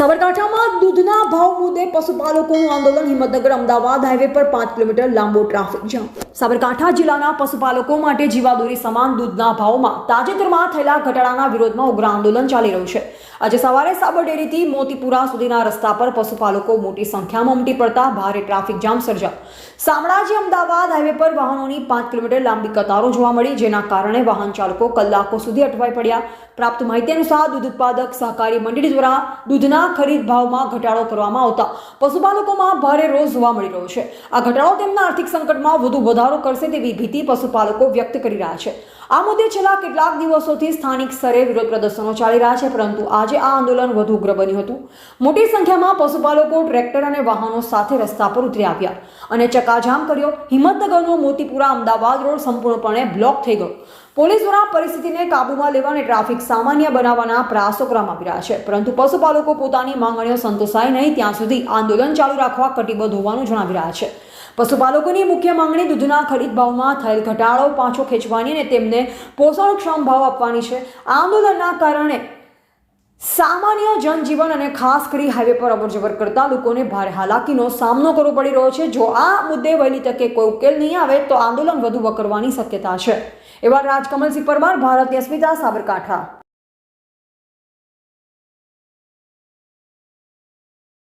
સાબરકાંઠામાં દૂધના ભાવ મુદ્દે પશુપાલકોનું આંદોલન. હિંમતનગર અમદાવાદ હાઈવે પર 5 કિલોમીટર લાંબો ટ્રાફિક જામ. સાબરકાંઠા જિલ્લાના પશુપાલકો માટે જીવાદોરી સમાન દૂધના ભાવમાં તાજેતરમાં થયેલા ઘટાડાના વિરોધમાં ઉગ્ર આંદોલન ચાલી રહ્યું છે. આજે સવારે સાબર ડેરીથી મોતીપુરા સુધીના રસ્તા પર પશુપાલકો મોટી સંખ્યામાં ઉમટી પડતા ભારે ટ્રાફિક જામ સર્જાયો. શામળાજી અમદાવાદ હાઈવે પર વાહનોની 5 કિલોમીટર લાંબી કતારો જોવા મળી, જેના કારણે વાહન ચાલકો કલાકો સુધી અટવાઈ પડ્યા. પ્રાપ્ત માહિતી અનુસાર દૂધ ઉત્પાદક સહકારી મંડળી દ્વારા દૂધના ખરીદ ભાવમાં ઘટાડો કરવામાં આવતા પશુપાલકોમાં ભારે રોષ જોવા મળી રહ્યો છે. આ ઘટાડો તેમના આર્થિક સંકટમાં વધુ વધારો કરશે તેવી ભીતિ પશુપાલકો વ્યક્ત કરી રહ્યા છે. આ મુદ્દે છેલ્લા કેટલાક દિવસોથી સ્થાનિક સ્તરે વિરોધ પ્રદર્શનો ચાલી રહ્યા છે, પરંતુ આજે આ આંદોલન વધુ ઉગ્ર બન્યું હતું. મોટી સંખ્યામાં પશુપાલકો ટ્રેક્ટર અને વાહનો સાથે રસ્તા પર ઉતરી આવ્યા અને ચક્કાજામ કર્યો. હિંમતનગરનો મોતીપુરા અમદાવાદ રોડ સંપૂર્ણપણે બ્લોક થઈ ગયો. પોલીસ દ્વારા પરિસ્થિતિને કાબૂમાં લેવા અને ટ્રાફિક સામાન્ય બનાવવાના પ્રયાસો કરવામાં આવી રહ્યા છે, પરંતુ પશુપાલકો પોતાની માંગણીઓ સંતોષાય નહીં ત્યાં સુધી આંદોલન ચાલુ રાખવા કટિબદ્ધ હોવાનું જણાવી રહ્યા છે. પશુપાલકોની મુખ્ય માંગણી દૂધના ખરીદ ભાવમાં થયેલ ઘટાડો પાછો ખેંચવાની અને તેમને પોષણક્ષમ ભાવ આપવાની છે. આ આંદોલનના કારણે સામાન્ય જનજીવન અને ખાસ કરી હાઈવે પર અવરજવર કરતા લોકોને ભારે હાલાકીનો સામનો કરવો પડી રહ્યો છે. જો આ મુદ્દે વહેલી તકે કોઈ ઉકેલ નહીં આવે તો આંદોલન વધુ વકરવાની શક્યતા છે. એવા રાજકમલસિંહ પરમાર, ભારતીય અસ્મિતા, સાબરકાંઠા.